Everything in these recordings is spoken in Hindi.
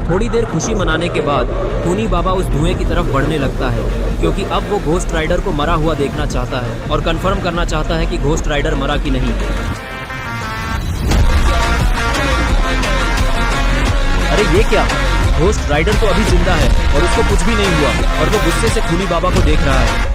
थोड़ी देर खुशी मनाने के बाद खूनी बाबा उस धुएं की तरफ बढ़ने लगता है, क्योंकि अब वो घोस्ट राइडर को मरा हुआ देखना चाहता है और कंफर्म करना चाहता है कि घोस्ट राइडर मरा कि नहीं। अरे ये क्या, घोस्ट राइडर तो अभी जिंदा है और उसको कुछ भी नहीं हुआ और वो गुस्से से खूनी बाबा को देख रहा है।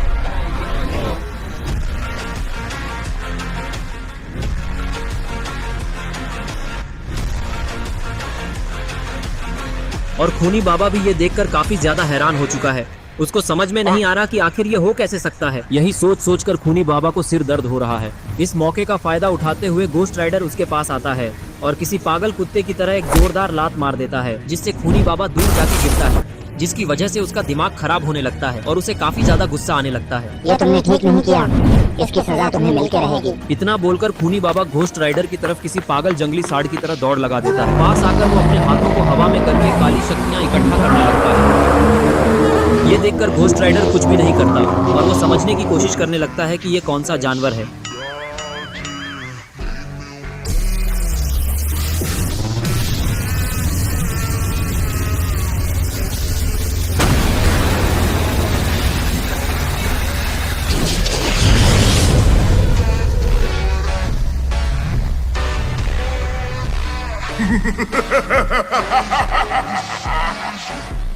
और खूनी बाबा भी ये देखकर काफी ज्यादा हैरान हो चुका है। उसको समझ में नहीं आ रहा कि आखिर ये हो कैसे सकता है। यही सोच सोचकर खूनी बाबा को सिर दर्द हो रहा है। इस मौके का फायदा उठाते हुए घोस्ट राइडर उसके पास आता है और किसी पागल कुत्ते की तरह एक जोरदार लात मार देता है, जिससे खूनी बाबा दूर जाके गिरता है, जिसकी वजह से उसका दिमाग खराब होने लगता है और उसे काफी ज्यादा गुस्सा आने लगता है। ये तुमने ठीक नहीं किया, इसकी सजा तुम्हें मिलके रहेगी। इतना बोलकर खूनी बाबा घोस्ट राइडर की तरफ किसी पागल जंगली सांड की तरह दौड़ लगा देता है। पास आकर वो अपने हाथों को हवा में करके काली शक्तियां इकट्ठा करने लगता है। ये देखकर घोस्ट राइडर कुछ भी नहीं करता और वो समझने की कोशिश करने लगता है कि ये कौन सा जानवर है।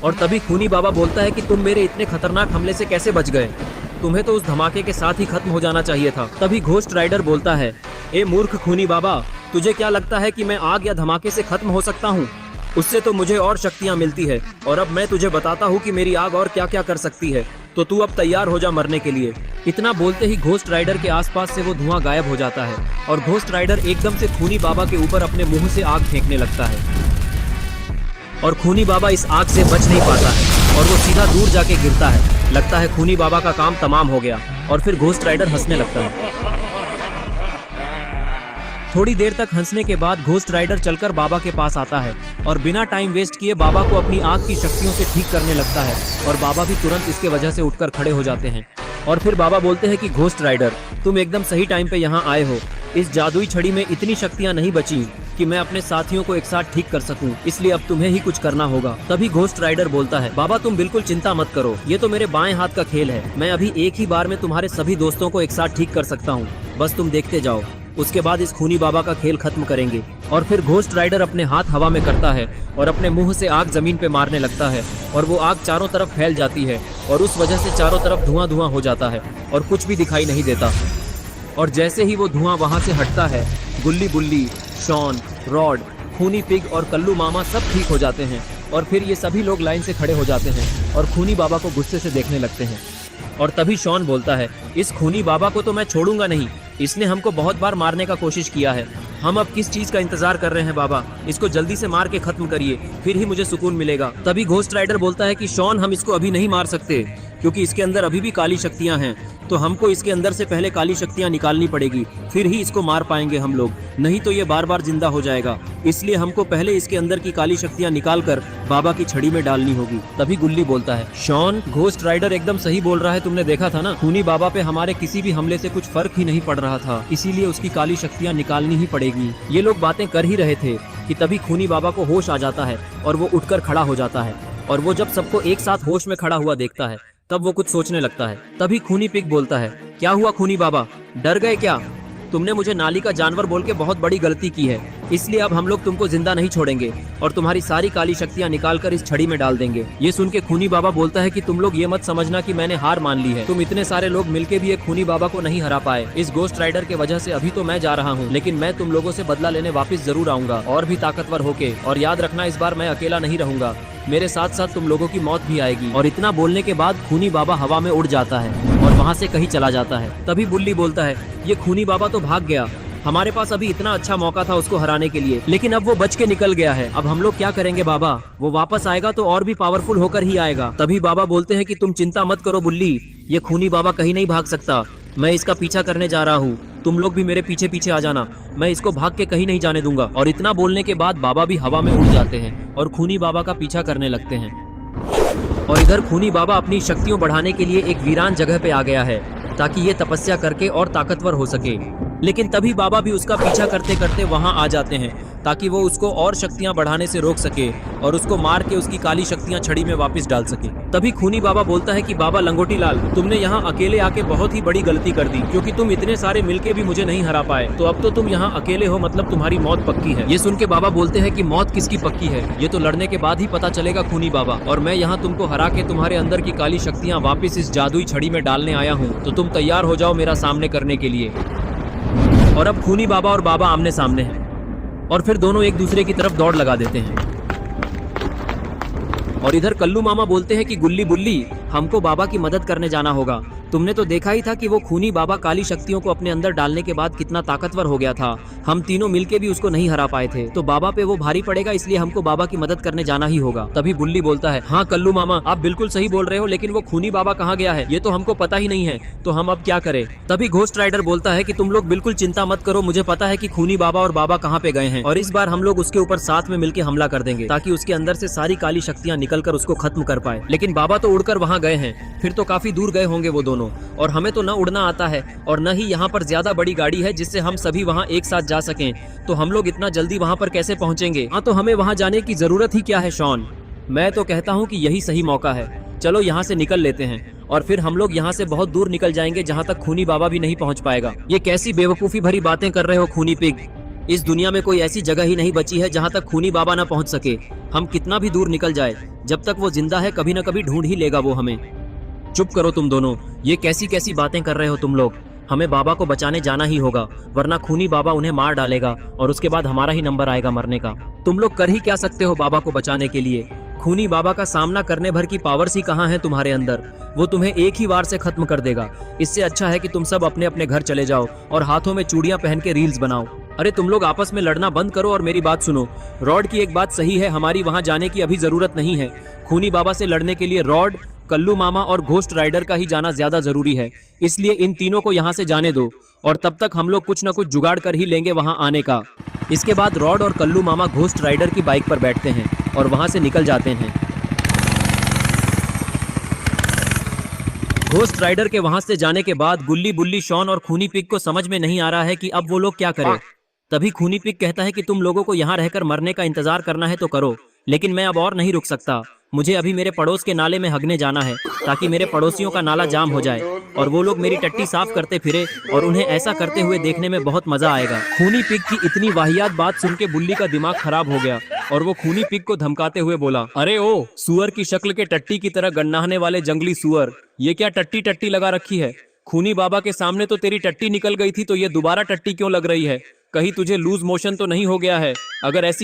और तभी खूनी बाबा बोलता है कि तुम मेरे इतने खतरनाक हमले से कैसे बच गए? तुम्हें तो उस धमाके के साथ ही खत्म हो जाना चाहिए था। तभी घोस्ट राइडर बोलता है, ए मूर्ख खूनी बाबा, तुझे क्या लगता है कि मैं आग या धमाके से खत्म हो सकता हूँ? उससे तो मुझे और शक्तियाँ मिलती है और अब मैं तुझे बताता हूँ कि मेरी आग और क्या क्या कर सकती है, तो तू अब तैयार हो जा मरने के लिए। इतना बोलते ही घोस्ट राइडर के आसपास से वो धुआं गायब हो जाता है और घोस्ट राइडर एकदम से खूनी बाबा के ऊपर अपने मुंह से आग फेंकने लगता है और खूनी बाबा इस आग से बच नहीं पाता है और वो सीधा दूर जाके गिरता है। लगता है खूनी बाबा का काम तमाम हो गया और फिर घोस्ट राइडर हंसने लगता है। थोड़ी देर तक हंसने के बाद घोस्ट राइडर चलकर बाबा के पास आता है और बिना टाइम वेस्ट किए बाबा को अपनी आग की शक्तियों से ठीक करने लगता है और बाबा भी तुरंत इसके वजह से उठकर खड़े हो जाते हैं। और फिर बाबा बोलते हैं कि घोस्ट राइडर, तुम एकदम सही टाइम पे यहाँ आए हो। इस जादुई छड़ी में इतनी शक्तियाँ नहीं बची कि मैं अपने साथियों को एक साथ ठीक कर सकूं, इसलिए अब तुम्हें ही कुछ करना होगा। तभी घोस्ट राइडर बोलता है, बाबा तुम बिल्कुल चिंता मत करो, ये तो मेरे बाएं हाथ का खेल है। मैं अभी एक ही बार में तुम्हारे सभी दोस्तों को एक साथ ठीक कर सकता हूँ, बस तुम देखते जाओ। उसके बाद इस खूनी बाबा का खेल खत्म करेंगे। और फिर घोस्ट राइडर अपने हाथ हवा में करता है और अपने मुंह से आग जमीन पे मारने लगता है और वो आग चारों तरफ फैल जाती है और उस वजह से चारों तरफ धुआं धुआं हो जाता है और कुछ भी दिखाई नहीं देता। और जैसे ही वो धुआं वहां से हटता है, गुल्ली बुल्ली, शॉन, रॉड, खूनी पिग और कल्लू मामा सब ठीक हो जाते हैं और फिर ये सभी लोग लाइन से खड़े हो जाते हैं और खूनी बाबा को गुस्से से देखने लगते हैं। और तभी शॉन बोलता है, इस खूनी बाबा को तो मैं छोड़ूंगा नहीं, इसने हमको बहुत बार मारने का कोशिश किया है। हम अब किस चीज का इंतजार कर रहे हैं बाबा, इसको जल्दी से मार के खत्म करिए, फिर ही मुझे सुकून मिलेगा। तभी घोस्ट राइडर बोलता है कि शॉन, हम इसको अभी नहीं मार सकते क्योंकि इसके अंदर अभी भी काली शक्तियां हैं, तो हमको इसके अंदर से पहले काली शक्तियां निकालनी पड़ेगी, फिर ही इसको मार पाएंगे हम लोग, नहीं तो ये बार बार जिंदा हो जाएगा। इसलिए हमको पहले इसके अंदर की काली शक्तियां निकाल कर बाबा की छड़ी में डालनी होगी। तभी गुल्ली बोलता है, शॉन, घोस्ट राइडर एकदम सही बोल रहा है, तुमने देखा था ना, खूनी बाबा पे हमारे किसी भी हमले से कुछ फर्क ही नहीं पड़ रहा था, इसीलिए उसकी काली शक्तियां निकालनी ही पड़ेगी। ये लोग बातें कर ही रहे थे कि तभी खूनी बाबा को होश आ जाता है और वो उठकर खड़ा हो जाता है और वो जब सबको एक साथ होश में खड़ा हुआ देखता है तब वो कुछ सोचने लगता है। तभी खूनी पिग बोलता है, क्या हुआ खूनी बाबा, डर गए क्या? तुमने मुझे नाली का जानवर बोल के बहुत बड़ी गलती की है, इसलिए अब हम लोग तुमको जिंदा नहीं छोड़ेंगे और तुम्हारी सारी काली शक्तियां निकाल कर इस छड़ी में डाल देंगे। ये सुन के खूनी बाबा बोलता है कि तुम लोग ये मत समझना कि मैंने हार मान ली है, तुम इतने सारे लोग मिलके भी एक खूनी बाबा को नहीं हरा पाए। इस घोस्ट राइडर के वजह से अभी तो मैं जा रहा हूँ, लेकिन मैं तुम लोगों से बदला लेने वापस जरूर आऊंगा और भी ताकतवर होके। और याद रखना, इस बार मैं अकेला नहीं रहूंगा, मेरे साथ साथ तुम लोगों की मौत भी आएगी। और इतना बोलने के बाद खूनी बाबा हवा में उड़ जाता है और वहाँ से कहीं चला जाता है। तभी बुल्ली बोलता है, ये खूनी बाबा तो भाग गया, हमारे पास अभी इतना अच्छा मौका था उसको हराने के लिए, लेकिन अब वो बच के निकल गया है। अब हम लोग क्या करेंगे बाबा? वो वापस आएगा तो और भी पावरफुल होकर ही आएगा। तभी बाबा बोलते हैं कि तुम चिंता मत करो बुल्ली, ये खूनी बाबा कहीं नहीं भाग सकता, मैं इसका पीछा करने जा रहा हूँ, तुम लोग भी मेरे पीछे पीछे आ जाना, मैं इसको भाग के कहीं नहीं जाने दूंगा। और इतना बोलने के बाद बाबा भी हवा में उड़ जाते हैं और खूनी बाबा का पीछा करने लगते हैं। और इधर खूनी बाबा अपनी शक्तियों बढ़ाने के लिए एक वीरान जगह पे आ गया है ताकि ये तपस्या करके और ताकतवर हो सके। लेकिन तभी बाबा भी उसका पीछा करते करते वहाँ आ जाते हैं ताकि वो उसको और शक्तियां बढ़ाने से रोक सके और उसको मार के उसकी काली शक्तियां छड़ी में वापस डाल सके। तभी खूनी बाबा बोलता है कि बाबा लंगोटी लाल, तुमने यहाँ अकेले आके बहुत ही बड़ी गलती कर दी, क्योंकि तुम इतने सारे मिलके भी मुझे नहीं हरा पाए। तो अब तो तुम यहाँ अकेले हो, मतलब तुम्हारी मौत पक्की है। ये सुन के बाबा बोलते हैं कि मौत किसकी पक्की है, ये तो लड़ने के बाद ही पता चलेगा खूनी बाबा। और मैं यहाँ तुमको हरा के तुम्हारे अंदर की काली शक्तियाँ वापिस इस जादुई छड़ी में डालने आया हूँ, तो तुम तैयार हो जाओ मेरा सामने करने के लिए। और अब खूनी बाबा और बाबा आमने सामने हैं और फिर दोनों एक दूसरे की तरफ दौड़ लगा देते हैं। और इधर कल्लू मामा बोलते हैं कि गुल्ली बुल्ली, हमको बाबा की मदद करने जाना होगा। तुमने तो देखा ही था कि वो खूनी बाबा काली शक्तियों को अपने अंदर डालने के बाद कितना ताकतवर हो गया था। हम तीनों मिलके भी उसको नहीं हरा पाए थे, तो बाबा पे वो भारी पड़ेगा, इसलिए हमको बाबा की मदद करने जाना ही होगा। तभी बुल्ली बोलता है, हाँ कल्लू मामा, आप बिल्कुल सही बोल रहे हो, लेकिन वो खूनी बाबा कहाँ गया है ये तो हमको पता ही नहीं है, तो हम अब क्या करें। तभी घोस्ट राइडर बोलता है कि तुम लोग बिल्कुल चिंता मत करो, मुझे पता है कि खूनी बाबा और बाबा कहाँ पे गए हैं, और इस बार हम लोग उसके ऊपर साथ में मिलकर हमला कर देंगे, ताकि उसके अंदर से सारी काली शक्तियाँ निकल कर उसको खत्म कर पाए। लेकिन बाबा तो उड़कर वहाँ गए हैं, फिर तो काफी दूर गए होंगे वो दोनों, और हमें तो न उड़ना आता है और न ही यहाँ पर ज्यादा बड़ी गाड़ी है जिससे हम सभी वहाँ एक साथ जा सकें, तो हम लोग इतना जल्दी वहाँ पर कैसे पहुँचेंगे। हाँ, तो हमें वहाँ जाने की जरूरत ही क्या है शॉन। मैं तो कहता हूँ कि यही सही मौका है, चलो यहाँ से निकल लेते हैं और फिर हम लोग यहाँ से बहुत दूर निकल जाएंगे, जहाँ तक खूनी बाबा भी नहीं पहुँच पाएगा। ये कैसी बेवकूफ़ी भरी बातें कर रहे हो खूनी पिग, इस दुनिया में कोई ऐसी जगह ही नहीं बची है जहाँ तक खूनी बाबा ना पहुँच सके। हम कितना भी दूर निकल जाए, जब तक वो जिंदा है कभी न कभी ढूंढ ही लेगा वो हमें। चुप करो तुम दोनों, ये कैसी कैसी बातें कर रहे हो तुम लोग। हमें बाबा को बचाने जाना ही होगा, वरना खूनी बाबा उन्हें मार डालेगा और उसके बाद हमारा ही नंबर आएगा मरने का। तुम लोग कर ही क्या सकते हो बाबा को बचाने के लिए। खूनी बाबा का सामना करने भर की पावर्स ही कहाँ है तुम्हारे अंदर, वो तुम्हें एक ही वार से खत्म कर देगा। इससे अच्छा है कि तुम सब अपने अपने घर चले जाओ और हाथों में चूड़ियां पहन के रील्स बनाओ। अरे तुम लोग आपस में लड़ना बंद करो और मेरी बात सुनो। रॉड की एक बात सही है, हमारी वहां जाने की अभी जरूरत नहीं है। खूनी बाबा से लड़ने के लिए रॉड, कल्लू मामा और घोस्ट राइडर का ही जाना ज्यादा जरूरी है, इसलिए इन तीनों को यहाँ से जाने दो और तब तक हम लोग कुछ न कुछ जुगाड़ कर ही लेंगे वहाँ आने का। इसके बाद रॉड और कल्लू मामा घोस्ट राइडर की बाइक पर बैठते हैं और वहाँ से निकल जाते हैं। घोस्ट राइडर के वहाँ से जाने के बाद गुल्ली बुल्ली, शॉन और खूनी पिग को समझ में नहीं आ रहा है कि अब वो लोग क्या करें। तभी खूनी पिग कहता है कि तुम लोगों को यहाँ रहकर मरने का इंतजार करना है तो करो, लेकिन मैं अब और नहीं रुक सकता। मुझे अभी मेरे पड़ोस के नाले में हगने जाना है, ताकि मेरे पड़ोसियों का नाला जाम हो जाए और वो लोग मेरी टट्टी साफ करते फिरे और उन्हें ऐसा करते हुए देखने में बहुत मजा आएगा। खूनी पिग की इतनी वाहियात बात सुन के बुल्ली का दिमाग खराब हो गया और वो खूनी पिग को धमकाते हुए बोला, अरे ओ सुअर की शक्ल के टट्टी की तरह गन्नाहने वाले जंगली सुअर, ये क्या टट्टी टट्टी लगा रखी है। खूनी बाबा के सामने तो तेरी टट्टी निकल गई थी, तो ये दोबारा टट्टी क्यों लग रही है। कहीं तुझे लूज मोशन तो नहीं हो गया है। अगर ऐसी